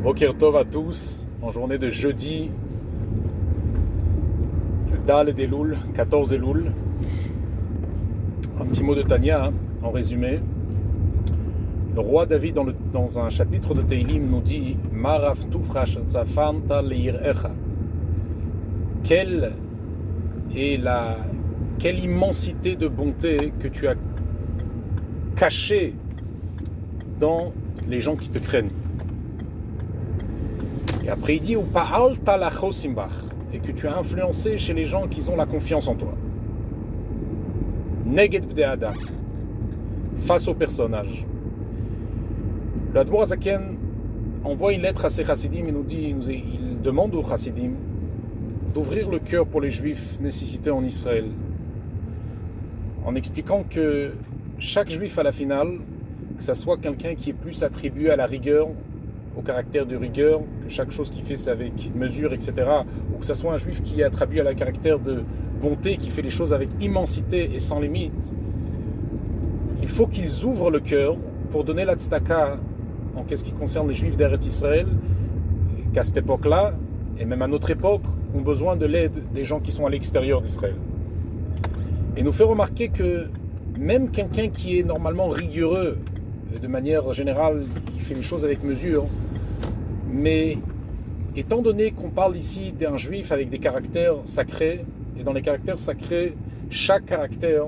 Boker Tov à tous, en journée de jeudi, le Dal et Elul, 14 Elul. Un petit mot de Tania, en résumé. Le roi David, dans un chapitre de Teilim, nous dit Marav tufrash tzafanta leir'echa. Quelle immensité de bonté que tu as cachée dans les gens qui te craignent. Et après il dit et que tu as influencé chez les gens qui ont la confiance en toi. Neged b'nei adam, face au personnage. Le Admor Hazaken envoie une lettre à ses chassidim et il demande aux chassidim d'ouvrir le cœur pour les juifs nécessités en Israël, en expliquant que chaque juif à la finale, que ça soit quelqu'un qui est plus attribué à la rigueur, au caractère de rigueur, que chaque chose qu'il fait c'est avec mesure, etc., ou que ça soit un juif qui est attribué à la caractère de bonté, qui fait les choses avec immensité et sans limite, il faut qu'ils ouvrent le cœur pour donner la tzedaka en ce qui concerne les juifs d'Eretz Israël, qu'à cette époque-là, et même à notre époque, ont besoin de l'aide des gens qui sont à l'extérieur d'Israël. Et nous fait remarquer que même quelqu'un qui est normalement rigoureux, de manière générale, il fait les choses avec mesure, mais étant donné qu'on parle ici d'un juif avec des caractères sacrés, et dans les caractères sacrés, chaque caractère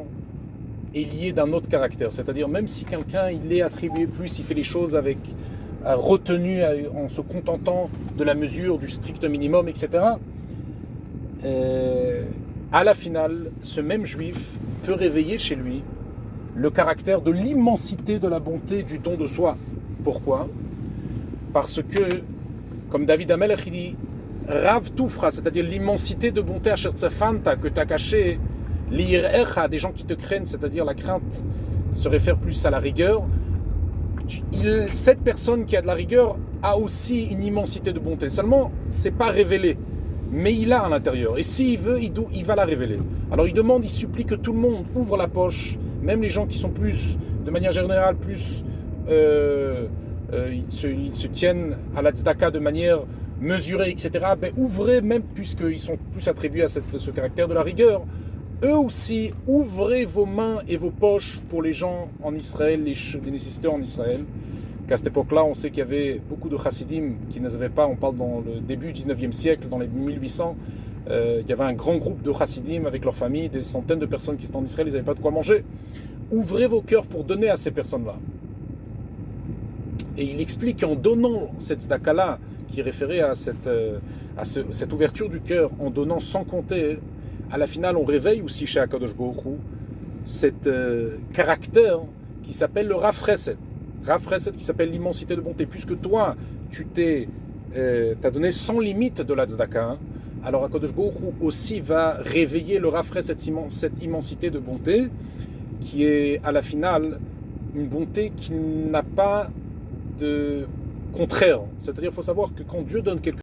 est lié d'un autre caractère. C'est-à-dire, même si quelqu'un il est attribué plus, il fait les choses avec retenue, en se contentant de la mesure, du strict minimum, etc., à la finale, ce même juif peut réveiller chez lui le caractère de l'immensité de la bonté du don de soi. Pourquoi ? Parce que, comme David Amelech il dit, Rav Tufra, c'est-à-dire l'immensité de bonté Asher Tzafanta, que tu as caché, l'ir'echa, des gens qui te craignent, c'est-à-dire la crainte se réfère plus à la rigueur. Cette personne qui a de la rigueur a aussi une immensité de bonté. Seulement, c'est pas révélé, mais il a à l'intérieur. Et s'il veut, il va la révéler. Alors il demande, il supplie que tout le monde ouvre la poche, même les gens qui sont plus, de manière générale, plus, ils se tiennent à la tzedaka de manière mesurée, etc. Ben, ouvrez, même puisqu'ils sont plus attribués à ce caractère de la rigueur, eux aussi, ouvrez vos mains et vos poches pour les gens en Israël, les nécessiteux en Israël. Qu'à cette époque-là, on sait qu'il y avait beaucoup de chassidim qui n'avaient pas, on parle dans le début du 19e siècle, dans les 1800, il y avait un grand groupe de chassidim avec leurs familles, des centaines de personnes qui étaient en Israël, ils n'avaient pas de quoi manger. Ouvrez vos cœurs pour donner à ces personnes-là. Et il explique qu'en donnant cette tzedaka-là, qui référait à cette ouverture du cœur, en donnant sans compter, à la finale, on réveille aussi chez Akadosh Baruch Hu cet caractère qui s'appelle le Rav Chesed. Rav Chesed qui s'appelle l'immensité de bonté. Puisque toi, tu t'as donné sans limite de la tzedaka, alors Akadosh Baruch Hu aussi va réveiller le Rav Chesed, cette immensité de bonté, qui est à la finale une bonté qui n'a pas de contraire. C'est-à-dire qu'il faut savoir que quand Dieu donne quelque